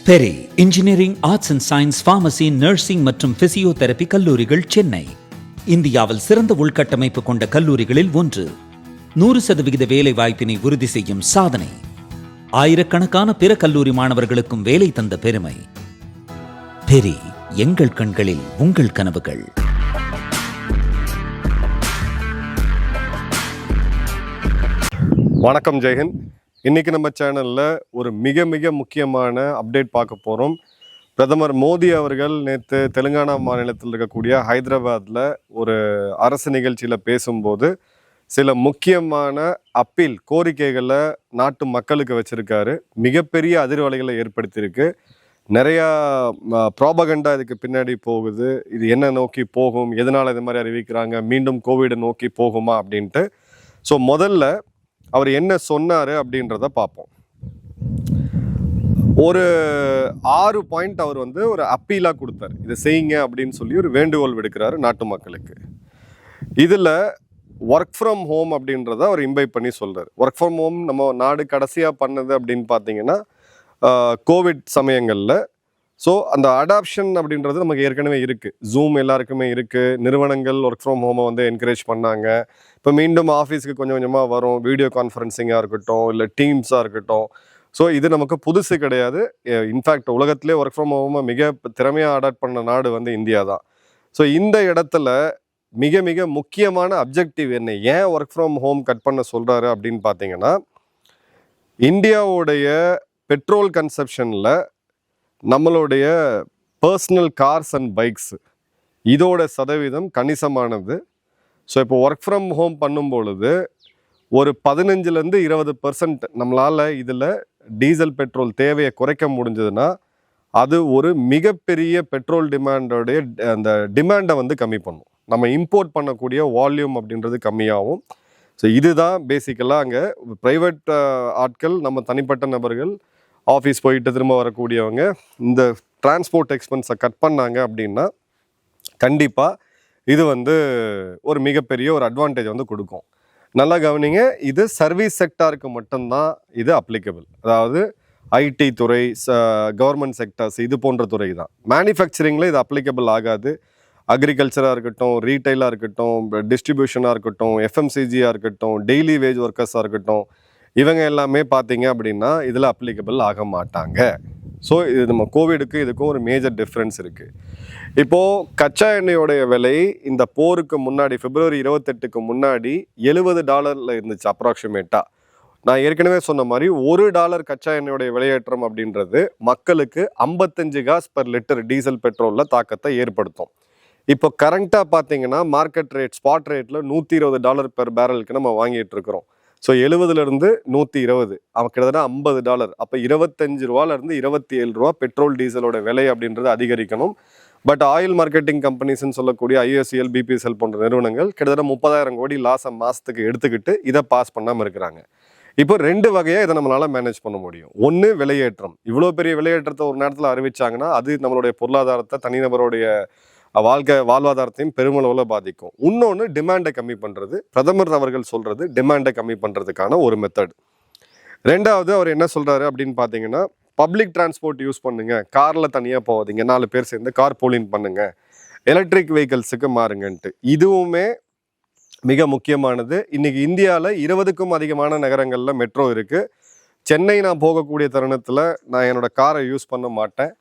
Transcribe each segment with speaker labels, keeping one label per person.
Speaker 1: Peri engineering, arts and science, pharmacy, nursing மற்றும் physiotherapy கல்லூரிகள் சென்னை இந்தியாவில் சிறந்த உள்கட்டமைப்பு கொண்ட கல்லூரிகளில் ஒன்று. 100% வேலை வாய்ப்பினை உறுதி செய்யும் சாதனை. ஆயிரக்கணக்கான பிற கல்லூரி மாணவர்களுக்கும் வேலை தந்த பெருமை. பெரி, எங்கள் கண்களில் உங்கள் கனவுகள்.
Speaker 2: வணக்கம், ஜெயஹிந்த். இன்றைக்கி நம்ம சேனலில் ஒரு மிக மிக முக்கியமான அப்டேட் பார்க்க போகிறோம். பிரதமர் மோடி அவர்கள் நேற்று தெலுங்கானா மாநிலத்தில் இருக்கக்கூடிய ஹைதராபாத்தில் ஒரு அரசு நிகழ்ச்சியில் பேசும்போது சில முக்கியமான அப்பீல் கோரிக்கைகளை நாட்டு மக்களுக்கு வச்சுருக்காரு. மிகப்பெரிய அதிர்வலைகளை ஏற்படுத்தியிருக்கு. நிறையா ப்ராபகண்டா இதுக்கு பின்னாடி போகுது. இது என்ன நோக்கி போகும், எதனால் இது மாதிரி அறிவிக்கிறாங்க, மீண்டும் கோவிடை நோக்கி போகுமா அப்படின்ட்டு. ஸோ முதல்ல அவர் என்ன சொன்னார் அப்படின்றத பார்ப்போம். ஒரு 6 பாயிண்ட் அவர் ஒரு அப்பீலாக கொடுத்தார். இதை செய்யுங்க அப்படின்னு சொல்லி ஒரு வேண்டுகோள் விடுக்கிறாரு நாட்டு மக்களுக்கு. இதில் ஒர்க் ஃப்ரம் ஹோம் அப்படின்றத அவர் இம்பைப் பண்ணி சொல்கிறார். ஒர்க் ஃப்ரம் ஹோம் நம்ம நாடு கடைசியாக பண்ணது அப்படின்னு பார்த்தீங்கன்னா கோவிட் சமயங்களில். ஸோ அந்த அடாப்ஷன் அப்படின்றது நமக்கு ஏற்கனவே இருக்குது. ஜூம் எல்லாருக்குமே இருக்குது. நிறுவனங்கள் ஒர்க் ஃப்ரம் ஹோமை என்கரேஜ் பண்ணாங்க. இப்போ மீண்டும் ஆஃபீஸுக்கு கொஞ்சம் கொஞ்சமாக வரும். வீடியோ கான்ஃபரன்சிங்காக இருக்கட்டும், இல்லை டீம்ஸாக இருக்கட்டும். ஸோ இது நமக்கு புதுசு கிடையாது. இன்ஃபேக்ட் உலகத்திலே ஒர்க் ஃப்ரம் ஹோமை மிக திறமையாக அடாப்ட் பண்ண நாடு இந்தியா தான். ஸோ இந்த இடத்துல மிக மிக முக்கியமான அப்ஜெக்டிவ் என்ன, ஏன் ஒர்க் ஃப்ரம் ஹோம் கட் பண்ண சொல்கிறாரு அப்படின்னு பார்த்தீங்கன்னா, இந்தியாவுடைய பெட்ரோல் கன்சப்ஷனில் நம்மளுடைய பர்சனல் கார்ஸ் அண்ட் பைக்ஸ் இதோட சதவீதம் கணிசமானது. ஸோ இப்போ ஒர்க் ஃப்ரம் ஹோம் பண்ணும் பொழுது ஒரு 15-20% நம்மளால் இதில் டீசல் பெட்ரோல் தேவையை குறைக்க முடிஞ்சதுன்னா அது ஒரு மிகப்பெரிய பெட்ரோல் டிமாண்டோடைய அந்த டிமாண்டை கம்மி பண்ணும். நம்ம இம்போர்ட் பண்ணக்கூடிய வால்யூம் அப்படின்றது கம்மியாகும். ஸோ இதுதான் பேசிக்கலாக அங்கே ப்ரைவேட் ஆட்கள், நம்ம தனிப்பட்ட நபர்கள் ஆஃபீஸ் போயிட்டு திரும்ப வரக்கூடியவங்க இந்த டிரான்ஸ்போர்ட் எக்ஸ்பென்ஸை கட் பண்ணாங்க அப்படின்னா கண்டிப்பாக இது ஒரு மிகப்பெரிய ஒரு அட்வான்டேஜ் கொடுக்கும். நல்லா கவனிங்க, இது சர்வீஸ் செக்டாருக்கு மட்டும்தான் இது அப்ளிகபிள். அதாவது ஐடி துறை, கவர்மெண்ட் செக்டர்ஸ் இது போன்ற துறை தான். மேனுஃபேக்சரிங்கில் இது அப்ளிகபிள் ஆகாது. அக்ரிகல்ச்சராக இருக்கட்டும், ரீட்டைலாக இருக்கட்டும், டிஸ்ட்ரிபியூஷனாக இருக்கட்டும், எஃப்எம்சிஜியாக இருக்கட்டும், டெய்லி வேஜ் ஒர்க்கர்ஸாக இருக்கட்டும், இவங்க எல்லாமே பார்த்தீங்க அப்படின்னா இதில் அப்ளிகபிள் ஆக மாட்டாங்க. ஸோ இது நம்ம கோவிடுக்கு இதுக்கும் ஒரு மேஜர் டிஃப்ரென்ஸ் இருக்குது. இப்போது கச்சா எண்ணெயோடைய விலை இந்த போருக்கு முன்னாடி February 28க்கு முன்னாடி $70 இருந்துச்சு அப்ராக்சிமேட்டாக. நான் ஏற்கனவே சொன்ன மாதிரி $1 கச்சா எண்ணெயோடைய விலையேற்றம் அப்படின்றது மக்களுக்கு 55 காசு per லிட்டர் டீசல் பெட்ரோலில் தாக்கத்தை ஏற்படுத்தும். இப்போ கரண்ட்டாக பார்த்தீங்கன்னா மார்க்கெட் ரேட், ஸ்பாட் ரேட்டில் $120 per பேரலுக்கு நம்ம வாங்கிட்டு இருக்கிறோம். ஸோ 70லேருந்து 120, அவன் கிட்டத்தட்ட $50. அப்போ $25லேருந்து $27 பெட்ரோல் டீசலோட விலை அப்படின்றது அதிகரிக்கணும். பட் ஆயில் மார்க்கெட்டிங் கம்பெனிஸ்ன்னு சொல்லக்கூடிய IOCL, BPCL போன்ற நிறுவனங்கள் கிட்டத்தட்ட 30,000 கோடி லாஸை மாதத்துக்கு எடுத்துக்கிட்டு இதை பாஸ் பண்ணாமல் இருக்கிறாங்க. இப்போ 2 வகையாக இதை நம்மளால் மேனேஜ் பண்ண முடியும். ஒன்று விலையேற்றம். இவ்வளோ பெரிய விலையேற்றத்தை ஒரு நேரத்தில் அறிவிச்சாங்கன்னா அது நம்மளுடைய பொருளாதாரத்தை, தனிநபருடைய வாழ்வாதாரத்தையும் பெருமளவில் பாதிக்கும். இன்னொன்று டிமாண்டை கம்மி பண்ணுறது. பிரதமர் அவர்கள் சொல்கிறது டிமாண்டை கம்மி பண்ணுறதுக்கான ஒரு மெத்தட். ரெண்டாவது அவர் என்ன சொல்கிறாரு அப்படின்னு பார்த்தீங்கன்னா, பப்ளிக் டிரான்ஸ்போர்ட் யூஸ் பண்ணுங்கள், காரில் தனியாக போகாதீங்க, 4 பேர் சேர்ந்து கார் போலிங் பண்ணுங்கள், எலக்ட்ரிக் வெஹிக்கல்ஸுக்கு மாறுங்கன்ட்டு. இதுவுமே மிக முக்கியமானது. இன்றைக்கி இந்தியாவில் 20க்கும் அதிகமான நகரங்களில் மெட்ரோ இருக்குது. சென்னை நான் போகக்கூடிய தருணத்தில் நான் என்னோடய காரை யூஸ் பண்ண மாட்டேன்.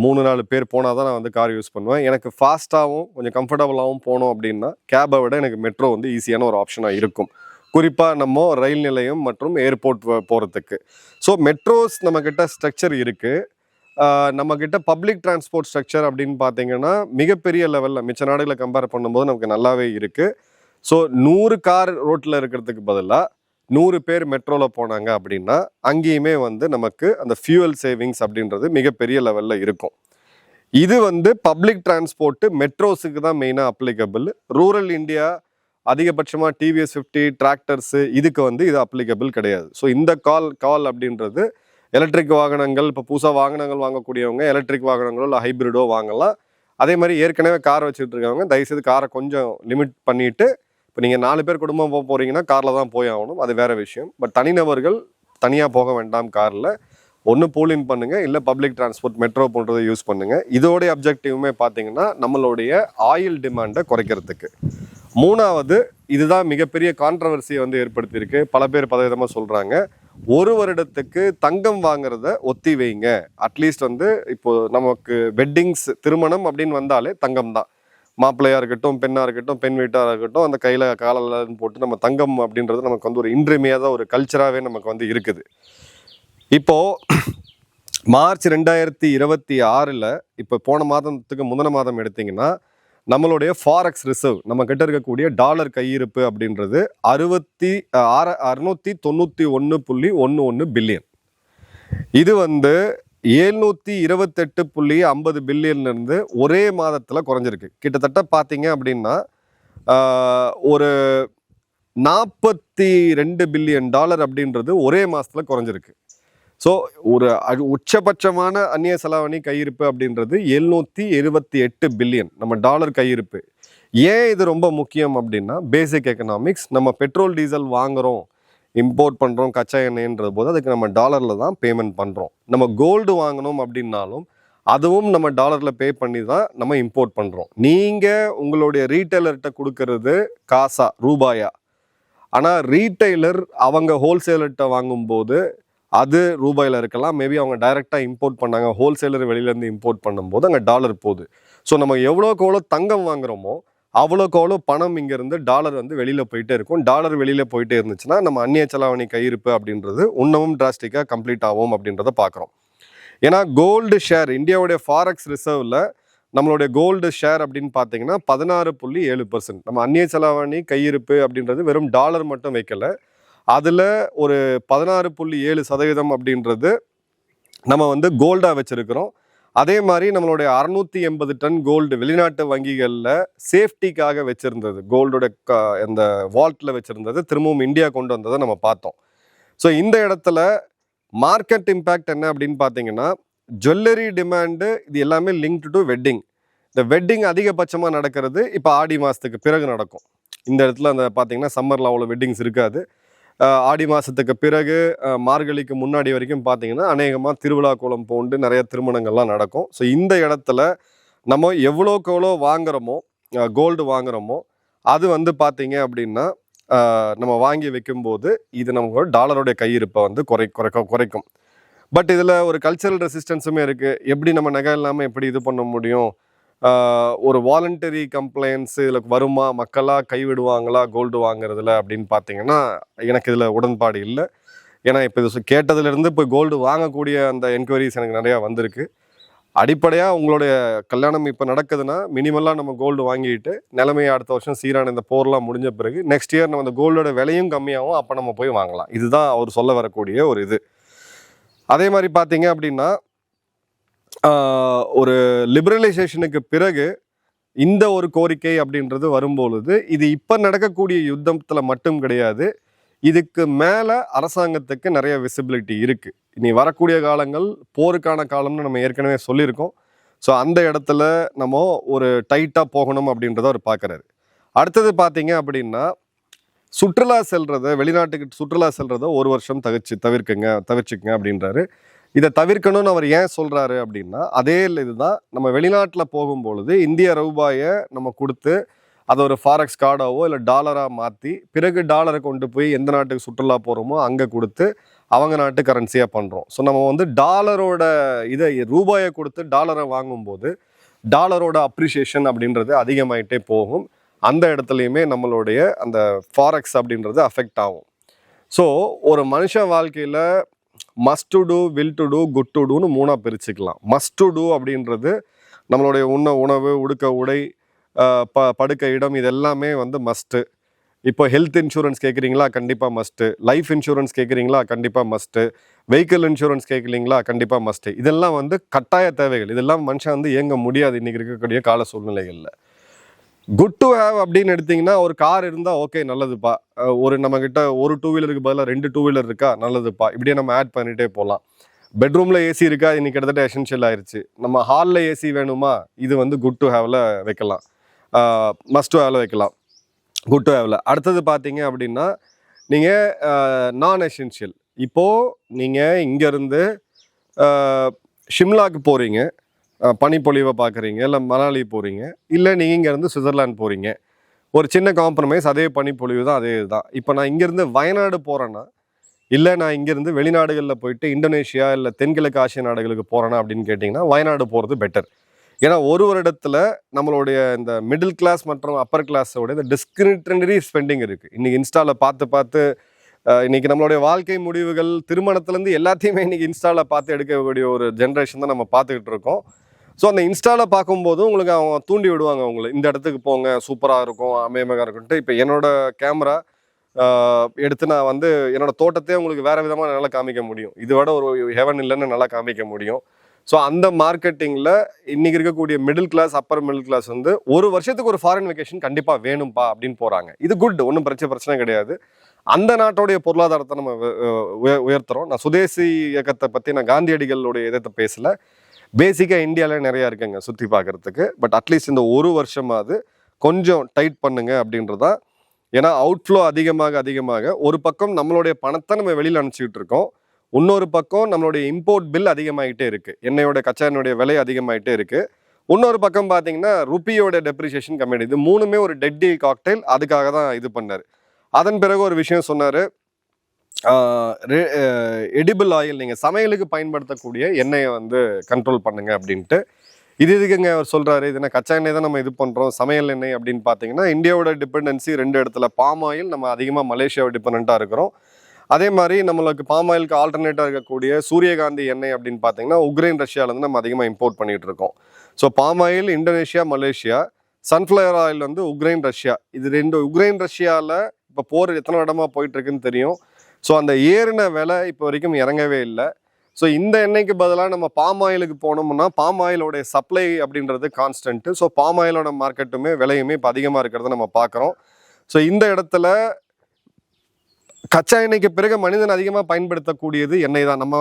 Speaker 2: 3-4 பேர் போனால் தான் நான் கார் யூஸ் பண்ணுவேன். எனக்கு ஃபாஸ்ட்டாகவும் கொஞ்சம் கம்ஃபர்டபுளாகவும் போனோம் அப்படின்னா கேபை விட எனக்கு மெட்ரோ ஈஸியான ஒரு ஆப்ஷனாக இருக்கும். குறிப்பாக நம்ம ரயில் நிலையம் மற்றும் ஏர்போர்ட் போகிறதுக்கு. ஸோ மெட்ரோஸ் நம்மக்கிட்ட ஸ்ட்ரக்சர் இருக்குது. நம்மக்கிட்ட பப்ளிக் டிரான்ஸ்போர்ட் ஸ்ட்ரக்சர் அப்படின்னு பார்த்தீங்கன்னா மிகப்பெரிய லெவலில் மிச்ச நாடுகளை கம்பேர் பண்ணும்போது நமக்கு நல்லாவே இருக்குது. ஸோ 100 கார் ரோட்டில் இருக்கிறதுக்கு பதிலாக 100 பேர் மெட்ரோவில் போனாங்க அப்படின்னா அங்கேயுமே நமக்கு அந்த ஃபியூவல் சேவிங்ஸ் அப்படின்றது மிகப்பெரிய லெவலில் இருக்கும். இது பப்ளிக் டிரான்ஸ்போர்ட்டு மெட்ரோஸுக்கு தான் மெயினாக அப்ளிகபிள். ரூரல் இந்தியா அதிகபட்சமாக TVS 50 டிராக்டர்ஸு இதுக்கு இது அப்ளிகபிள் கிடையாது. ஸோ இந்த கால் அப்படின்றது எலக்ட்ரிக் வாகனங்கள், இப்போ புதுசாக வாகனங்கள் வாங்கக்கூடியவங்க எலக்ட்ரிக் வாகனங்களோ இல்லை ஹைப்ரிடோ வாங்கலாம். அதே மாதிரி ஏற்கனவே கார் வச்சுட்டு இருக்கவங்க தயவுசெய்து காரை கொஞ்சம் லிமிட் பண்ணிவிட்டு, இப்போ நீங்கள் 4 பேர் குடும்பம் போகிறீங்கன்னா காரில் தான் போய் ஆகணும், அது வேறு விஷயம். பட் தனிநபர்கள் தனியாக போக வேண்டாம் காரில். ஒன்று பூலின் பண்ணுங்க, இல்லை பப்ளிக் டிரான்ஸ்போர்ட் மெட்ரோ போன்றதை யூஸ் பண்ணுங்க. இதோடைய அப்ஜெக்டிவுமே பார்த்தீங்கன்னா நம்மளுடைய ஆயில் டிமாண்டை குறைக்கிறதுக்கு. மூணாவது, இதுதான் மிகப்பெரிய கான்ட்ரவர்சியை வந்து ஏற்படுத்தியிருக்கு. பல பேர் பலவிதமாக சொல்கிறாங்க, 1 வருடத்துக்கு தங்கம் வாங்குறத ஒத்தி வைங்க. அட்லீஸ்ட் வந்து இப்போ நமக்கு வெட்டிங்ஸ் திருமணம் அப்படின்னு வந்தாலே தங்கம் தான். மாப்பிள்ளையாக இருக்கட்டும், பெண்ணாக இருக்கட்டும், பெண் வீட்டாக இருக்கட்டும், அந்த கையில் காலன்னு போட்டு நம்ம தங்கம் அப்படின்றது நமக்கு வந்து ஒரு இன்றியமையாத ஒரு கல்ச்சராகவே நமக்கு வந்து இருக்குது. இப்போது மார்ச் 2026 இப்போ போன மாதத்துக்கு முந்தின மாதம் எடுத்திங்கன்னா நம்மளுடைய ஃபாரெக்ஸ் ரிசர்வ் நம்ம கிட்ட இருக்கக்கூடிய டாலர் கையிருப்பு அப்படின்றது 691.11 பில்லியன். இது வந்து 728.50 பில்லியன்லேருந்து ஒரே மாதத்தில் குறைஞ்சிருக்கு. கிட்டத்தட்ட பார்த்தீங்க அப்படின்னா ஒரு 42 பில்லியன் டாலர் அப்படின்றது ஒரே மாதத்தில் குறைஞ்சிருக்கு. ஸோ ஒரு உச்சபட்சமான அந்நிய செலாவணி கையிருப்பு அப்படின்றது 778 பில்லியன் நம்ம டாலர் கையிருப்பு. ஏன் இது ரொம்ப முக்கியம் அப்படின்னா, பேசிக் எக்கனாமிக்ஸ். நம்ம பெட்ரோல் டீசல் வாங்குகிறோம், இம்போர்ட் பண்ணுறோம் கச்சா எண்ணெய்ன்ற போது அதுக்கு நம்ம டாலரில் தான் பேமெண்ட் பண்ணுறோம். நம்ம கோல்டு வாங்கணும் அப்படின்னாலும் அதுவும் நம்ம டாலரில் பே பண்ணி தான் நம்ம இம்போர்ட் பண்ணுறோம். நீங்கள் உங்களுடைய ரீட்டைலர்கிட்ட கொடுக்கறது காசா, ரூபாயா. ஆனால் ரீட்டைலர் அவங்க ஹோல்சேலர்கிட்ட வாங்கும்போது அது ரூபாயில் இருக்கலாம். மேபி அவங்க டைரெக்டாக இம்போர்ட் பண்ணாங்க, ஹோல்சேலர் வெளியிலேருந்து இம்போர்ட் பண்ணும்போது அங்கே டாலர் போகுது. ஸோ நம்ம எவ்வளோக்கு எவ்வளோ தங்கம் வாங்குகிறோமோ அவ்வளோக்கு அவ்வளோ பணம் இங்கேருந்து டாலர் வந்து வெளியில் போயிட்டே இருக்கும். டாலர் வெளியில் போயிட்டே இருந்துச்சுன்னா நம்ம அந்நிய செலாவணி கையிருப்பு அப்படின்றது இன்னமும் டிராஸ்டிக்காக கம்ப்ளீட் ஆகும் அப்படின்றத பார்க்குறோம். ஏன்னா கோல்டு ஷேர் இந்தியாவுடைய ஃபாரெக்ஸ் ரிசர்வில் நம்மளுடைய கோல்டு ஷேர் அப்படின்னு பார்த்தீங்கன்னா 16.7%. நம்ம அந்நிய செலாவணி கையிருப்பு அப்படின்றது வெறும் டாலர் மட்டும் வைக்கல, அதில் ஒரு 16.7% அப்படின்றது நம்ம வந்து கோல்டாக வச்சுருக்கிறோம். அதே மாதிரி நம்மளுடைய 680 டன் கோல்டு வெளிநாட்டு வங்கிகளில் சேஃப்டிக்காக வச்சுருந்தது, கோல்டோட இந்த வால்ட்டில் வச்சுருந்தது திரும்பவும் இந்தியா கொண்டு வந்ததை நம்ம பார்த்தோம். ஸோ இந்த இடத்துல மார்க்கெட் இம்பேக்ட் என்ன அப்படின்னு பார்த்தீங்கன்னா, ஜுவல்லரி டிமாண்டு இது எல்லாமே லிங்க்டு டு வெட்டிங். இந்த வெட்டிங் அதிகபட்சமாக நடக்கிறது இப்போ ஆடி மாதத்துக்கு பிறகு நடக்கும். இந்த இடத்துல அந்த பார்த்தீங்கன்னா சம்மரில் அவ்வளோ வெட்டிங்ஸ் இருக்காது. ஆடி மாதத்துக்கு பிறகு மார்கழிக்கு முன்னாடி வரைக்கும் பார்த்தீங்கன்னா அநேகமாக திருவிழா கோலம் போன்று நிறைய திருமணங்கள்லாம் நடக்கும். ஸோ இந்த இடத்துல நம்ம எவ்வளோக்கு எவ்வளோ வாங்குகிறோமோ, கோல்டு வாங்குகிறோமோ அது வந்து பார்த்தீங்க அப்படின்னா நம்ம வாங்கி வைக்கும்போது இது நமக்கு டாலருடைய கையிருப்பை வந்து குறைக்கும். பட் இதில் ஒரு கல்ச்சரல் ரெசிஸ்டன்ஸுமே இருக்குது. எப்படி நம்ம நகை இல்லாமல் எப்படி இது பண்ண முடியும், ஒரு வாலண்டரி கம்ப்ளைண்ட்ஸ் இதில் வருமா, மக்களாக கைவிடுவாங்களா கோல்டு வாங்குறதுல அப்படின்னு பார்த்தீங்கன்னா எனக்கு இதில் உடன்பாடு இல்லை. ஏன்னா இப்போ இது கேட்டதுலேருந்து இப்போ கோல்டு வாங்கக்கூடிய அந்த என்கொயரிஸ் எனக்கு நிறையா வந்திருக்கு. அடிப்படையாக உங்களுடைய கல்யாணம் இப்போ நடக்குதுன்னா மினிமலாக நம்ம கோல்டு வாங்கிட்டு நிலைமையை அடுத்த வருஷம் சீரான இந்த போர்லாம் முடிஞ்ச பிறகு நெக்ஸ்ட் இயர் நம்ம அந்த கோல்டோட விலையும் கம்மியாகும், அப்போ நம்ம போய் வாங்கலாம். இதுதான் அவர் சொல்ல வரக்கூடிய ஒரு இது. அதே மாதிரி பார்த்தீங்க அப்படின்னா ஒரு லிபரலைசேஷனுக்கு பிறகு இந்த ஒரு கோரிக்கை அப்படின்றது வரும்பொழுது இது இப்போ நடக்கக்கூடிய யுத்தத்தில் மட்டும் கிடையாது, இதுக்கு மேலே அரசாங்கத்துக்கு நிறைய விசிபிலிட்டி இருக்குது. இனி வரக்கூடிய காலங்கள் போருக்கான காலம்னு நம்ம ஏற்கனவே சொல்லியிருக்கோம். ஸோ அந்த இடத்துல நம்ம ஒரு டைட்டாக போகணும் அப்படின்றத அவர் பார்க்குறாரு. அடுத்தது பார்த்தீங்க அப்படின்னா சுற்றுலா செல்றதை, வெளிநாட்டுக்கு சுற்றுலா செல்றதை 1 வருஷம் தவிர்ச்சுக்குங்க அப்படின்றாரு. இதை தவிர்க்கணும்னு அவர் ஏன் சொல்கிறாரு அப்படின்னா, அதே இதுதான் நம்ம வெளிநாட்டில் போகும்பொழுது இந்திய ரூபாயை நம்ம கொடுத்து அதை ஒரு ஃபாரெக்ஸ் கார்டாவோ இல்லை டாலராக மாற்றி பிறகு டாலரை கொண்டு போய் எந்த நாட்டுக்கு சுற்றுலா போகிறோமோ அங்கே கொடுத்து அவங்க நாட்டு கரன்சியாக பண்ணுறோம். ஸோ நம்ம வந்து டாலரோட இதை ரூபாயை கொடுத்து டாலரை வாங்கும்போது டாலரோட அப்ரிஷியேஷன் அப்படின்றது அதிகமாகிட்டே போகும். அந்த இடத்துலையுமே நம்மளுடைய அந்த ஃபாரெக்ஸ் அப்படின்றது அஃபெக்ட் ஆகும். ஸோ ஒரு மனுஷ வாழ்க்கையில் must to do, will to do, good to டூன்னு 3ஆக பிரிச்சுக்கலாம். மஸ்ட் டு டூ அப்படின்றது நம்மளுடைய உணவு, உடுக்க உடை, படுக்க இடம், இது எல்லாமே வந்து மஸ்ட்டு. இப்போ ஹெல்த் இன்சூரன்ஸ் கேட்குறீங்களா, கண்டிப்பாக மஸ்ட்டு. லைஃப் இன்சூரன்ஸ் கேட்குறீங்களா, கண்டிப்பாக மஸ்ட்டு. வெஹிக்கிள் இன்சூரன்ஸ் கேட்குறீங்களா, கண்டிப்பாக மஸ்ட்டு. இதெல்லாம் வந்து கட்டாய தேவைகள். இதெல்லாம் மனுஷன் வந்து இயங்க முடியாது இன்றைக்கி இருக்கக்கூடிய கால சூழ்நிலைகளில். குட் டு ஹேவ் அப்படின்னு எடுத்திங்கன்னா, ஒரு கார் இருந்தால் ஓகே நல்லதுப்பா, ஒரு நம்மக்கிட்ட ஒரு 2 வீலருக்கு பதிலாக 2 2 வீலர் இருக்கா நல்லதுப்பா, இப்படியே நம்ம ஆட் பண்ணிகிட்டே போகலாம். பெட்ரூமில் ஏசி இருக்கா, இன்னைக்கு கிட்டத்தட்ட எசென்ஷியல் ஆயிடுச்சு. நம்ம ஹாலில் ஏசி வேணுமா, இது வந்து குட் டு ஹேவில் வைக்கலாம், மஸ்ட் டு ஹேவில் வைக்கலாம், குட் டு ஹேவில். அடுத்தது பார்த்தீங்க அப்படின்னா நீங்கள் நான் எசென்ஷியல். இப்போது நீங்கள் இங்கேருந்து ஷிம்லாக்கு போகிறீங்க, பனிப்பொழிவை பார்க்குறீங்க, இல்லை மணாலி போகிறீங்க, இல்லை நீங்கள் இங்கேருந்து சுவிட்சர்லாந்து போகிறீங்க, ஒரு சின்ன காம்ப்ரமைஸ், அதே பனிப்பொழிவு தான், அதே இதுதான். இப்போ நான் இங்கேருந்து வயநாடு போகிறேன்னா, இல்லை நான் இங்கேருந்து வெளிநாடுகளில் போயிட்டு இந்தோனேஷியா இல்லை தென்கிழக்கு ஆசிய நாடுகளுக்கு போகிறேன்னா அப்படின்னு கேட்டிங்கன்னா வயநாடு போகிறது பெட்டர். ஏன்னா ஒரு வருடத்தில் நம்மளுடைய இந்த மிடில் கிளாஸ் மற்றும் அப்பர் கிளாஸோட இந்த டிஸ்கிரிமினரி ஸ்பெண்டிங் இருக்குது. இன்றைக்கி இன்ஸ்டாவில் பார்த்து இன்றைக்கி நம்மளுடைய வாழ்க்கை முடிவுகள் திருமணத்துலேருந்து எல்லாத்தையுமே இன்றைக்கி இன்ஸ்டாவில் பார்த்து எடுக்கக்கூடிய ஒரு ஜென்ரேஷன் தான் நம்ம பார்த்துக்கிட்டு இருக்கோம். ஸோ அந்த இன்ஸ்டாவில் பார்க்கும்போது உங்களுக்கு அவங்க தூண்டி விடுவாங்க, உங்களை இந்த இடத்துக்கு போங்க, சூப்பராக இருக்கும், அமேமகாக இருக்குன்ட்டு. இப்போ என்னோடய கேமரா எடுத்து நான் வந்து என்னோடய தோட்டத்தையே உங்களுக்கு வேறு விதமாக நல்லா காமிக்க முடியும், இதோட ஒரு ஹெவன் இல்லைன்னு நல்லா காமிக்க முடியும். ஸோ அந்த மார்க்கெட்டிங்கில் இன்றைக்கி இருக்கக்கூடிய middle class upper middle class வந்து ஒரு வருஷத்துக்கு ஒரு ஃபாரின் வெக்கேஷன் கண்டிப்பாக வேணும்ப்பா அப்படின்னு போகிறாங்க. இது குட், ஒன்றும் பிரச்சனை கிடையாது. அந்த நாட்டோடைய பொருளாதாரத்தை நம்ம உயர்த்துறோம். நான் சுதேசி இயக்கத்தை பற்றி நான் காந்தியடிகளுடைய இதை பேசலை. பேசிக்காக இந்தியாவில் நிறையா இருக்குங்க சுற்றி பார்க்குறதுக்கு. பட் அட்லீஸ்ட் இந்த ஒரு வருஷமாவது கொஞ்சம் டைட் பண்ணுங்க அப்படின்றதா. ஏன்னா அவுட்ஃப்ளோ அதிகமாக ஒரு பக்கம் நம்மளுடைய பணத்தை நம்ம வெளியில் அனுப்பிச்சிக்கிட்டு இருக்கோம், இன்னொரு பக்கம் நம்மளுடைய இம்போர்ட் பில் அதிகமாகிட்டே இருக்குது, எண்ணெயோட கச்சா எண்ணெயோடைய விலை அதிகமாகிட்டே இருக்குது. இன்னொரு பக்கம் பார்த்தீங்கன்னா ருப்பியோட டெப்ரிசியேஷன் கம்மியாயிடுது. இது மூணுமே ஒரு டெட்டி காக்டெயில். அதுக்காக தான் இது பண்ணார். அதன் பிறகு ஒரு விஷயம் சொன்னார், எடிபிள் ஆயில், நீங்கள் சமையலுக்கு பயன்படுத்தக்கூடிய எண்ணெயை வந்து கண்ட்ரோல் பண்ணுங்க அப்படின்ட்டு. இதுக்குங்க அவர் சொல்கிறாரு, இது என்ன கச்சா எண்ணெய் தான் நம்ம இது பண்ணுறோம், சமையல் எண்ணெய் அப்படின்னு பார்த்தீங்கன்னா இந்தியாவோட டிபெண்டன்சி 2 இடத்துல. பாம் ஆயில் நம்ம அதிகமாக மலேசியாவை டிபெண்ட்டாக இருக்கிறோம். அதே மாதிரி நம்மளுக்கு பாம் ஆயிலுக்கு ஆல்டர்னேட்டாக இருக்கக்கூடிய சூரியகாந்தி எண்ணெய் அப்படின்னு பார்த்தீங்கன்னா உக்ரைன் ரஷ்யாவிலேருந்து நம்ம அதிகமாக இம்போர்ட் பண்ணிகிட்டு இருக்கோம். So palm oil Indonesia Malaysia, sunflower oil வந்து உக்ரைன் ரஷ்யா. இது 2 உக்ரைன் ரஷ்யாவில் இப்போ போர் எத்தனை இடமா போயிட்டுருக்குன்னு தெரியும். ஸோ அந்த ஏறின விலை இப்போ வரைக்கும் இறங்கவே இல்லை. ஸோ இந்த எண்ணெய்க்கு பதிலாக நம்ம பாம் ஆயிலுக்கு போனோம்னா பாம் ஆயிலோடைய சப்ளை அப்படின்றது கான்ஸ்டன்ட்டு. ஸோ பாம் ஆயிலோட மார்க்கெட்டுமே விலையுமே இப்போ அதிகமாக இருக்கிறத நம்ம பார்க்குறோம். ஸோ இந்த இடத்துல கச்சா எண்ணெய்க்கு பிறகு மனிதன் அதிகமாக பயன்படுத்தக்கூடியது எண்ணெய் தான். நம்ம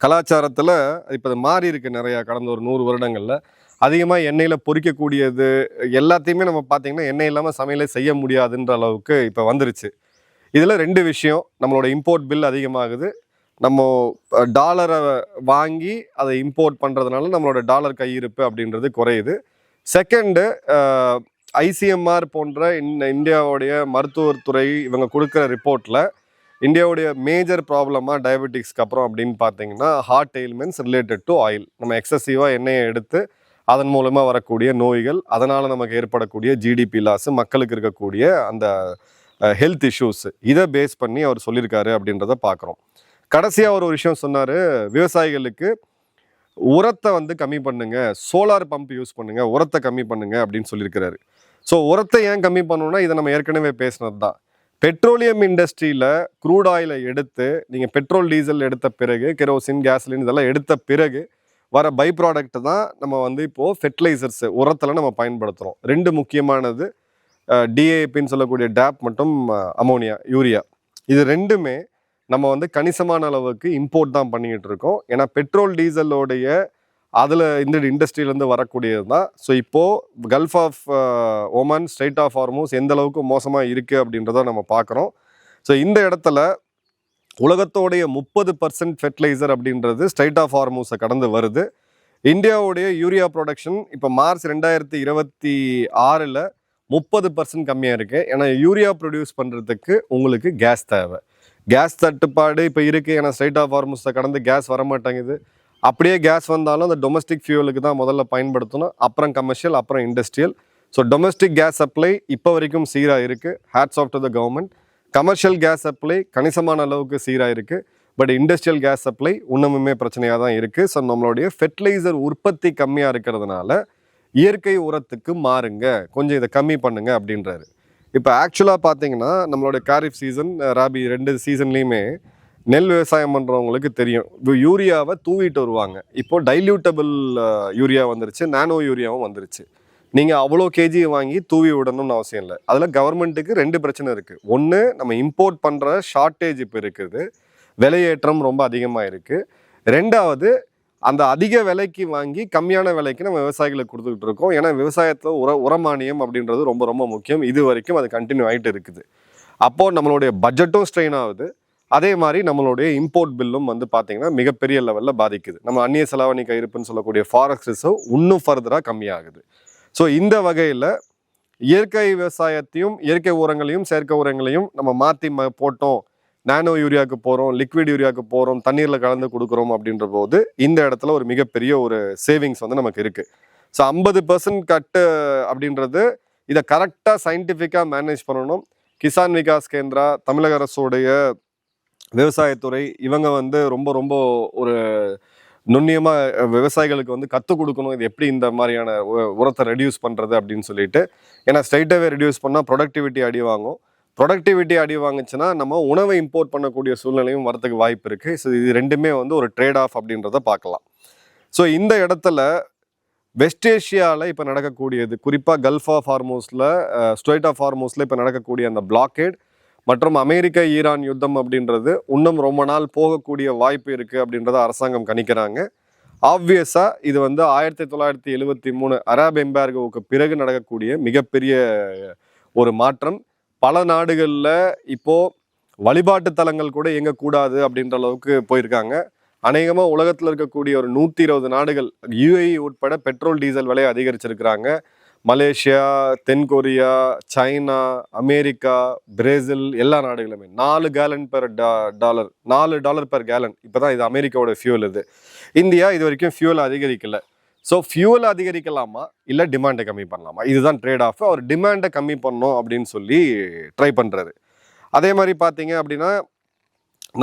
Speaker 2: கலாச்சாரத்தில் இப்போ அது மாறி இருக்கு நிறையா. கடந்த ஒரு 100 வருடங்களில் அதிகமாக எண்ணெயில் பொரிக்கக்கூடியது எல்லாத்தையுமே நம்ம பார்த்திங்கன்னா எண்ணெய் இல்லாமல் சமையலே செய்ய முடியாதுன்ற அளவுக்கு இப்போ வந்துருச்சு. இதில் 2 விஷயம், நம்மளோட இம்போர்ட் பில் அதிகமாகுது, நம்ம டாலரை வாங்கி அதை இம்போர்ட் பண்ணுறதுனால நம்மளோட டாலர் கையிருப்பு அப்படின்றது குறையுது. செகண்டு, ஐசிஎம்ஆர் போன்ற இந்தியாவுடைய மருத்துவத்துறை இவங்க கொடுக்குற ரிப்போர்ட்டில் இந்தியாவுடைய மேஜர் ப்ராப்ளமாக டயபெட்டிக்ஸ்க்கு அப்புறம் அப்படின்னு பார்த்தீங்கன்னா heart ailments related to oil. நம்ம எக்ஸசிவாக எண்ணெயை எடுத்து அதன் மூலமாக வரக்கூடிய நோய்கள், அதனால் நமக்கு ஏற்படக்கூடிய ஜிடிபி லாஸு, மக்களுக்கு இருக்கக்கூடிய அந்த ஹெல்த் இஷ்யூஸ், இதை பேஸ் பண்ணி அவர் சொல்லியிருக்காரு அப்படின்றத பார்க்குறோம். கடைசியாக அவர் ஒரு விஷயம் சொன்னார், விவசாயிகளுக்கு உரத்தை வந்து கம்மி பண்ணுங்க, சோலார் பம்ப் யூஸ் பண்ணுங்க, உரத்தை கம்மி பண்ணுங்க அப்படின்னு சொல்லியிருக்கிறாரு. ஸோ உரத்தை ஏன் கம்மி பண்ணணும்னா இதை நம்ம ஏற்கனவே பேசினது தான். பெட்ரோலியம் இண்டஸ்ட்ரியில் க்ரூட் ஆயிலை எடுத்து நீங்கள் பெட்ரோல் டீசல் எடுத்த பிறகு, கெரோசின், கேஸ்லின் இதெல்லாம் எடுத்த பிறகு வர பை ப்ராடக்ட் தான் நம்ம வந்து இப்போது ஃபெர்டிலைசர்ஸ் உரத்தில் நம்ம பயன்படுத்துகிறோம். 2 முக்கியமானது டிஏபின்னு சொல்லக்கூடிய டேப் மற்றும் அமோனியா, யூரியா. இது 2மே நம்ம வந்து கணிசமான அளவுக்கு இம்போர்ட் தான் பண்ணிக்கிட்டு இருக்கோம். ஏன்னா பெட்ரோல் டீசலோடைய அதில் இந்த இண்டஸ்ட்ரியிலேருந்து வரக்கூடியது தான். ஸோ இப்போது Gulf of Oman, Strait of Hormuz எந்த அளவுக்கு மோசமாக இருக்குது அப்படின்றத நம்ம பார்க்குறோம். ஸோ இந்த இடத்துல உலகத்தோடைய 30% ஃபெர்டிலைசர் அப்படின்றது ஸ்ட்ரைட் ஆஃப் ஹார்மூஸை கடந்து வருது. இந்தியாவுடைய யூரியா ப்ரொடக்ஷன் இப்போ மார்ச் 2026 30% கம்மியாக இருக்குது. ஏன்னா யூரியா ப்ரொடியூஸ் பண்ணுறதுக்கு உங்களுக்கு கேஸ் தேவை. கேஸ் தட்டுப்பாடு இப்போ இருக்குது. ஏன்னா ஸ்ட்ரைட் ஆஃப் ஹார்மூஸை கடந்து கேஸ் வரமாட்டேங்குது. அப்படியே கேஸ் வந்தாலும் அந்த டொமஸ்டிக் ஃபியூலுக்கு தான் முதல்ல பயன்படுத்தணும், அப்புறம் கமர்ஷியல், அப்புறம் industrial. So domestic gas supply இப்போ வரைக்கும் சீராக இருக்குது, hats off to the government. Commercial gas supply கணிசமான அளவுக்கு சீராக இருக்குது. பட் இண்டஸ்ட்ரியல் கேஸ் சப்ளை இன்னமுமே பிரச்சனையாக தான் இருக்குது. ஸோ நம்மளுடைய ஃபெர்டிலைசர் உற்பத்தி கம்மியாக இருக்கிறதுனால இயற்கை உரத்துக்கு மாறுங்க, கொஞ்சம் இதை கம்மி பண்ணுங்க அப்படின்றாரு. இப்போ ஆக்சுவலாக பார்த்தீங்கன்னா நம்மளுடைய காரிஃப் சீசன், ராபி 2 சீசன்லேயுமே நெல் விவசாயம் பண்ணுறவங்களுக்கு தெரியும், யூரியாவை தூவிட்டு வருவாங்க. இப்போது டைல்யூட்டபிள் யூரியா வந்துருச்சு, நானோ யூரியாவும் வந்துருச்சு. நீங்கள் அவ்வளோ கேஜி வாங்கி தூவி விடணும்னு அவசியம் இல்லை. அதில் கவர்மெண்ட்டுக்கு 2 பிரச்சனை இருக்குது. ஒன்று, நம்ம இம்போர்ட் பண்ணுற ஷார்ட்டேஜ் இப்போ இருக்குது, விலையேற்றம் ரொம்ப அதிகமாக இருக்குது. 2வது, அந்த அதிக விலைக்கு வாங்கி கம்மியான விலைக்கு நம்ம விவசாயிகளுக்கு கொடுத்துக்கிட்டு இருக்கோம். ஏன்னா விவசாயத்தில் உரமானியம் அப்படின்றது ரொம்ப ரொம்ப முக்கியம். இது வரைக்கும் அது கண்டினியூ ஆகிட்டு இருக்குது. அப்போது நம்மளுடைய பட்ஜெட்டும் ஸ்ட்ரெயின் ஆகுது, அதே மாதிரி நம்மளுடைய இம்போர்ட் பில்லும் வந்து பார்த்தீங்கன்னா மிகப்பெரிய லெவலில் பாதிக்குது. நம்ம அந்நிய செலாவணி கையிருப்புன்னு சொல்லக்கூடிய ஃபாரெக்ஸ் ரிசர்வ் இன்னும் ஃபர்தராக கம்மியாகுது. ஸோ இந்த வகையில் இயற்கை விவசாயத்தையும் இயற்கை உரங்களையும் செயற்கை உரங்களையும் நம்ம மாற்றி போட்டோம், நானோ யூரியாவுக்கு போகிறோம், லிக்விட் யூரியாவுக்கு போகிறோம், தண்ணீரில் கலந்து கொடுக்குறோம் அப்படின்ற போது இந்த இடத்துல ஒரு மிகப்பெரிய ஒரு சேவிங்ஸ் வந்து நமக்கு இருக்குது. ஸோ 50% கட்டு அப்படின்றது இதை கரெக்டாக சயின்டிஃபிக்காக மேனேஜ் பண்ணணும். கிசான் விகாஸ் கேந்திரா, தமிழக அரசுடைய விவசாயத்துறை இவங்க வந்து ரொம்ப ரொம்ப ஒரு நுண்ணியமாக விவசாயிகளுக்கு வந்து கற்றுக் கொடுக்கணும், இது எப்படி இந்த மாதிரியான உரத்தை ரெடியூஸ் பண்ணுறது அப்படின்னு சொல்லிட்டு. ஏன்னா ஸ்ட்ரைட்டாகவே ரெடியூஸ் பண்ணால் ப்ரொடக்டிவிட்டி அடி வாங்கும். ப்ரொடக்டிவிட்டி அடி வாங்குச்சுன்னா நம்ம உணவை இம்போர்ட் பண்ணக்கூடிய சூழ்நிலையும் வரதுக்கு வாய்ப்பு இருக்குது. ஸோ இது ரெண்டுமே வந்து ஒரு ட்ரேட் ஆஃப் அப்படின்றத பார்க்கலாம். ஸோ இந்த இடத்துல வெஸ்ட் ஏஷியாவில் இப்போ நடக்கக்கூடியது, குறிப்பாக கல்ஃப் ஆஃப் ஹார்மோஸில், ஸ்ட்ரைட் ஆஃப் ஹார்மோஸில் இப்போ நடக்கக்கூடிய அந்த பிளாக்கேட் மற்றும் அமெரிக்க ஈரான் யுத்தம் அப்படின்றது இன்னும் ரொம்ப நாள் போகக்கூடிய வாய்ப்பு இருக்குது அப்படின்றத அரசாங்கம் கணிக்கிறாங்க. ஆப்வியஸாக இது வந்து 1973 அரப் எம்பார்கோவுக்கு பிறகு நடக்கக்கூடிய மிகப்பெரிய ஒரு மாற்றம். பல நாடுகளில் இப்போது வழிபாட்டு தலங்கள் கூட இயங்கக்கூடாது அப்படின்ற அளவுக்கு போயிருக்காங்க. அநேகமாக உலகத்தில் இருக்கக்கூடிய ஒரு 120 நாடுகள், யுஏஇ உட்பட பெட்ரோல் டீசல் விலையை அதிகரிச்சிருக்கிறாங்க. மலேசியா, தென்கொரியா, சைனா, அமெரிக்கா, பிரேசில் எல்லா நாடுகளுமே $4 gallon per dollar, $4 per gallon. இப்போ தான் இது அமெரிக்காவோட ஃபியூல். இது இந்தியா இது வரைக்கும் ஃபியூல் அதிகரிக்கலை. ஸோ ஃபியூல் அதிகரிக்கலாமா இல்லை டிமாண்டை கம்மி பண்ணலாமா, இதுதான் ட்ரேட் ஆஃப். அவர் டிமாண்டை கம்மி பண்ணணும் அப்படின்னு சொல்லி ட்ரை பண்ணுறாரு. அதே மாதிரி பார்த்தீங்க அப்படின்னா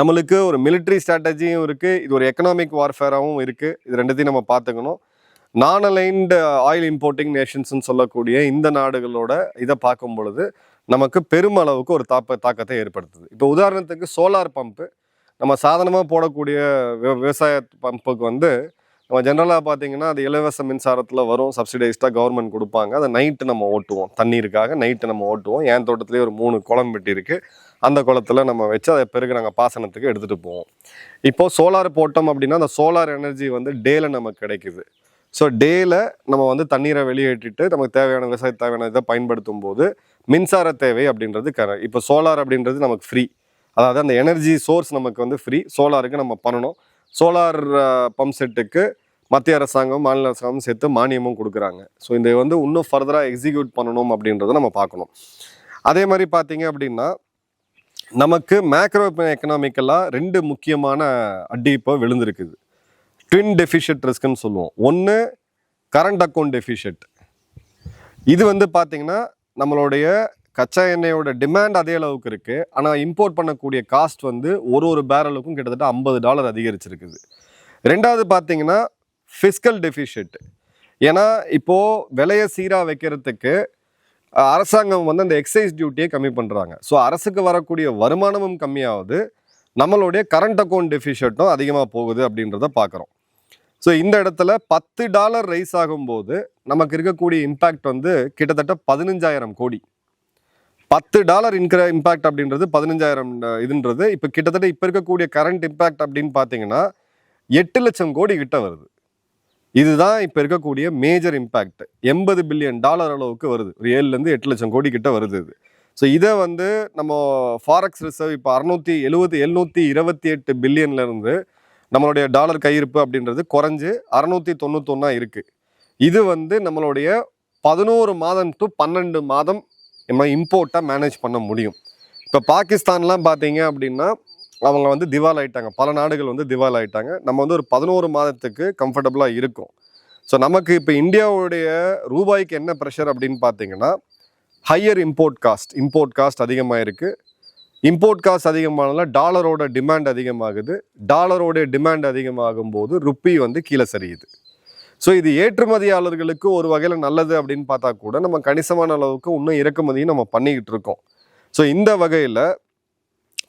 Speaker 2: நம்மளுக்கு ஒரு மிலிட்ரி ஸ்ட்ராட்டஜியும் இருக்குது, இது ஒரு எக்கனாமிக் வார்ஃபேராகவும் இருக்குது. இது ரெண்டுத்தையும் நம்ம பார்த்துக்கணும். நான் அலைன்டு ஆயில் இம்போர்ட்டிங் நேஷன்ஸ்ன்னு சொல்லக்கூடிய இந்த நாடுகளோட இதை பார்க்கும் பொழுது நமக்கு பெருமளவுக்கு ஒரு தாக்கத்தை ஏற்படுத்துது. இப்போ உதாரணத்துக்கு சோலார் பம்பு, நம்ம சாதாரணமாக போடக்கூடிய விவசாய பம்புக்கு வந்து நம்ம ஜென்ரலாக பார்த்தீங்கன்னா அது இலவச மின்சாரத்தில் வரும், சப்சிடைஸ்டாக கவர்மெண்ட் கொடுப்பாங்க. அதை நைட்டு நம்ம ஓட்டுவோம், தண்ணீருக்காக நைட்டு நம்ம ஓட்டுவோம். என் தோட்டத்துலேயே ஒரு 3 குளம் வெட்டி இருக்குது, அந்த குளத்தில் நம்ம வச்சு அதை பிறகு நாங்கள் பாசனத்துக்கு எடுத்துகிட்டு போவோம். இப்போது சோலார் போட்டோம் அப்படின்னா அந்த சோலார் எனர்ஜி வந்து டேல நமக்கு கிடைக்குது. ஸோ டேல நம்ம வந்து தண்ணீரை வெளியேற்றிட்டு நமக்கு தேவையான விவசாய தேவையான இதை பயன்படுத்தும் போது மின்சார தேவை அப்படின்றது இப்போ சோலார் அப்படின்றது நமக்கு ஃப்ரீ, அதாவது அந்த எனர்ஜி சோர்ஸ் நமக்கு வந்து ஃப்ரீ. சோலாருக்கு நம்ம பண்ணணும். சோலார் பம்ப் செட்டுக்கு மத்திய அரசாங்கம் மாநில அரசாங்கம் சேர்த்து மானியமும் கொடுக்குறாங்க. ஸோ இந்த வந்து இன்னும் ஃபர்தராக எக்ஸிக்யூட் பண்ணணும் அப்படின்றத நம்ம பார்க்கணும். அதே மாதிரி பார்த்தீங்க அப்படின்னா நமக்கு மேக்ரோ எக்கனாமிக்கலாக 2 முக்கியமான அடி இப்போ விழுந்திருக்குது. ட்வின் டெஃபிஷியட் ரிஸ்க்னு சொல்லுவோம். ஒன்று கரண்ட் அக்கௌண்ட் டெஃபிஷியட். இது வந்து பார்த்தீங்கன்னா நம்மளுடைய கச்சா எண்ணெயோட டிமாண்ட் அதே அளவுக்கு இருக்குது, ஆனால் இம்போர்ட் பண்ணக்கூடிய காஸ்ட் வந்து ஒரு பேரலுக்கும் கிட்டத்தட்ட $50 அதிகரிச்சிருக்குது. ரெண்டாவது பார்த்தீங்கன்னா ஃபிஸ்கல் டெஃபிஷியட். ஏன்னா இப்போது விலையை சீராக வைக்கிறதுக்கு அரசாங்கம் வந்து அந்த எக்ஸைஸ் டியூட்டியை கம்மி பண்ணுறாங்க. ஸோ அரசுக்கு வரக்கூடிய வருமானமும் கம்மியாகுது, நம்மளுடைய கரண்ட் அக்கௌண்ட் டெஃபிஷியட்டும் அதிகமாக போகுது அப்படின்றத பார்க்குறோம். ஸோ இந்த இடத்துல $10 ரைஸ் ஆகும்போது நமக்கு இருக்கக்கூடிய இம்பேக்ட் வந்து கிட்டத்தட்ட 15,000 கோடி. $10 இருக்கிற இம்பேக்ட் அப்படின்றது 15,000 இதுன்றது இப்போ கிட்டத்தட்ட இப்போ இருக்கக்கூடிய கரண்ட் இம்பேக்ட் அப்படின்னு பார்த்தீங்கன்னா 8 லட்சம் கோடி கிட்ட வருது. இதுதான் இப்போ இருக்கக்கூடிய மேஜர் இம்பேக்ட். $80 பில்லியன் அளவுக்கு வருது, ஒரு 7லேருந்து 8 லட்சம் கோடி கிட்ட வருது இது. ஸோ இதை வந்து நம்ம ஃபாரெக்ஸ் ரிசர்வ் இப்போ 728 பில்லியன்லேருந்து நம்மளுடைய டாலர் கையிருப்பு அப்படின்றது குறைஞ்சு 691 இருக்குது. இது வந்து நம்மளுடைய 11 மாதம் டு 12 மாதம் நம்ம இம்போர்ட்டை மேனேஜ் பண்ண முடியும். இப்போ பாகிஸ்தான்லாம் பார்த்தீங்க அப்படின்னா அவங்க வந்து திவால் ஆகிட்டாங்க, பல நாடுகள் வந்து திவால் ஆகிட்டாங்க. நம்ம வந்து ஒரு 11 மாதத்துக்கு கம்ஃபர்டபுளாக இருக்கும். ஸோ நமக்கு இப்போ இந்தியாவுடைய ரூபாய்க்கு என்ன ப்ரெஷர் அப்படின்னு பார்த்தீங்கன்னா ஹையர் இம்போர்ட் காஸ்ட் அதிகமாக இருக்குது. இம்போர்ட் காஸ்ட் அதிகமானால டாலரோட டிமாண்ட் அதிகமாகுது. டாலரோட டிமாண்ட் அதிகமாகும் போது ருப்பி வந்து கீழே சரியுது. ஸோ இது ஏற்றுமதியாளர்களுக்கு ஒரு வகையில் நல்லது அப்படின்னு பார்த்தா கூட நம்ம கணிசமான அளவுக்கு இன்னும் இறக்குமதியும் நம்ம பண்ணிக்கிட்டு இருக்கோம். ஸோ இந்த வகையில்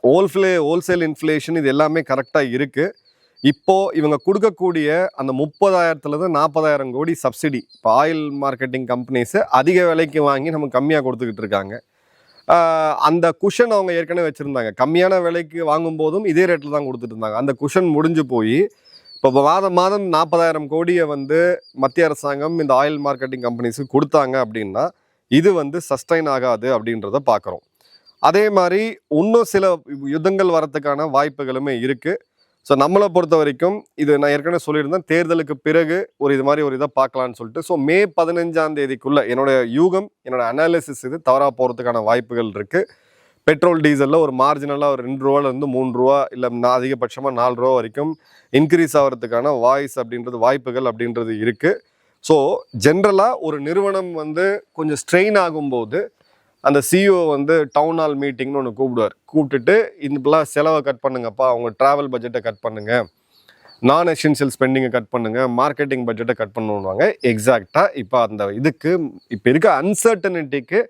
Speaker 2: ஹோல்சேல் இன்ஃப்ளேஷன் இது எல்லாமே கரெக்டாக இருக்குது. இப்போது இவங்க கொடுக்கக்கூடிய அந்த 30,000 40,000 கோடி சப்சிடி, இப்போ ஆயில் மார்க்கெட்டிங் கம்பெனிஸு அதிக விலைக்கு வாங்கி நம்ம கம்மியாக கொடுத்துக்கிட்டு இருக்காங்க. அந்த குஷன் அவங்க ஏற்கனவே வச்சுருந்தாங்க, கம்மியான விலைக்கு வாங்கும் போதும் இதே ரேட்டில் தான் கொடுத்துட்டு இருந்தாங்க. அந்த குஷன் முடிஞ்சு போய் இப்போ மாதம் 40,000 கோடியை வந்து மத்திய அரசாங்கம் இந்த ஆயில் மார்க்கெட்டிங் கம்பெனிஸுக்கு கொடுத்தாங்க அப்படின்னா இது வந்து சஸ்டைன் ஆகாது அப்படின்றத பார்க்குறோம். அதே மாதிரி இன்னும் சில யுத்தங்கள் வரத்துக்கான வாய்ப்புகளுமே இருக்குது. ஸோ நம்மளை பொறுத்த வரைக்கும் இது நான் ஏற்கனவே சொல்லியிருந்தேன், தேர்தலுக்கு பிறகு இது மாதிரி ஒரு இதை பார்க்கலான்னு சொல்லிட்டு. ஸோ மே 15ஆம் தேதிக்குள்ளே என்னோட யூகம், என்னோட அனாலிசிஸ் இது தவறாக போகிறதுக்கான வாய்ப்புகள் இருக்குது. பெட்ரோல் டீசலில் ஒரு மார்ஜினலாக ஒரு 2 ரூபாலேருந்து 3 ரூபா, இல்லை அதிகபட்சமாக 4 ரூபா வரைக்கும் இன்க்ரீஸ் ஆகிறதுக்கான வாய்ப்புகள் அப்படின்றது இருக்குது. ஸோ ஜென்ரலாக ஒரு நிறுவனம் கொஞ்சம் ஸ்ட்ரெயின் ஆகும்போது அந்த சிஇஓ டவுன் ஹால் மீட்டிங்னு ஒன்று கூப்பிட்டுட்டு இப்பெல்லாம் செலவை கட் பண்ணுங்கப்பா, அவங்க ட்ராவல் பட்ஜெட்டை கட் பண்ணுங்கள், நான் எசென்ஷியல் ஸ்பெண்டிங்கை கட் பண்ணுங்கள், மார்க்கெட்டிங் பட்ஜெட்டை கட் பண்ணுவாங்க. எக்ஸாக்டாக இப்போ அந்த இப்போ இருக்க அன்சர்டனிட்டிக்கு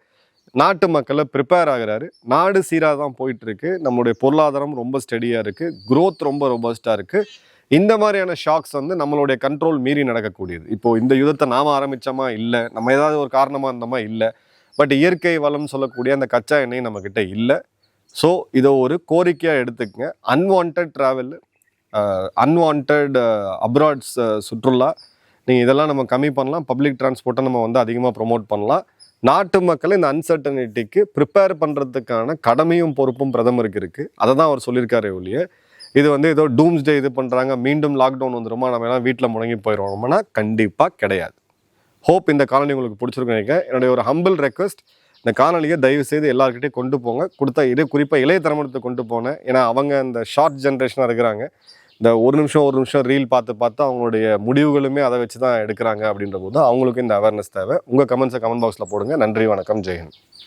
Speaker 2: நாட்டு மக்களை ப்ரிப்பேர் ஆகுறாரு. நாடு சீராக தான் போயிட்டுருக்கு. நம்மளுடைய பொருளாதாரம் ரொம்ப ஸ்டெடியாக இருக்குது. க்ரோத் ரொம்ப ரொபஸ்டாக இருக்குது. இந்த மாதிரியான ஷாக்ஸ் நம்மளுடைய கண்ட்ரோல் மீறி நடக்கக்கூடியது. இப்போது இந்த யுத்தத்தை நாம் ஆரம்பித்தோமா? இல்லை. நம்ம ஏதாவது ஒரு காரணமாக இருந்தோமா? இல்லை. பட் இயற்கை வளம் சொல்லக்கூடிய அந்த கச்சா எண்ணெய் நம்மக்கிட்ட இல்லை. ஸோ இதை ஒரு கோரிக்கையாக எடுத்துக்கங்க. அன்வான்ட் ட்ராவல், அன்வான்ட் அப்ராட்ஸ் சுற்றுலா, நீங்கள் இதெல்லாம் நம்ம கம்மி பண்ணலாம். பப்ளிக் டிரான்ஸ்போர்ட்டை நம்ம அதிகமாக ப்ரொமோட் பண்ணலாம். நாட்டு மக்களை இந்த அன்சர்டனிட்டிக்கு ப்ரிப்பேர் பண்ணுறதுக்கான கடமையும் பொறுப்பும் பிரதமருக்கு இருக்குது. அதை தான் அவர் சொல்லியிருக்காரு ஒழிய இது ஏதோ டூம்ஸ்டே இது பண்ணுறாங்க, மீண்டும் லாக்டவுன் வந்துருமா, நம்ம எல்லாம் வீட்டில் முடங்கி போயிடுவோம்னா கண்டிப்பாக கிடையாது. ஹோப் இந்த காணொலி உங்களுக்கு பிடிச்சிருக்குன்னு நினைக்கிறேன். என்னுடைய ஒரு ஹம்பிள் ரெக்வஸ்ட், இந்த காணொலியை தயவு செய்து எல்லாருக்கிட்டையும் கொண்டு போங்க. கொடுத்த குறிப்பாக இளைய தலைமுறை கொண்டு போனேன். ஏன்னா அவங்க இந்த ஷார்ட் ஜென்ரேஷனாக இருக்கிறாங்க. இந்த ஒரு நிமிஷம் ரீல் பார்த்து அவங்களுடைய முடிவுகளுமே அதை வச்சு தான் எடுக்கிறாங்க. அப்படின்ற போது அவங்களுக்கு இந்த அவேர்னஸ் தேவை. உங்கள் கமெண்ட்ஸை கமெண்ட் பாக்ஸில் போடுங்க. நன்றி, வணக்கம், ஜெயஹிந்த்.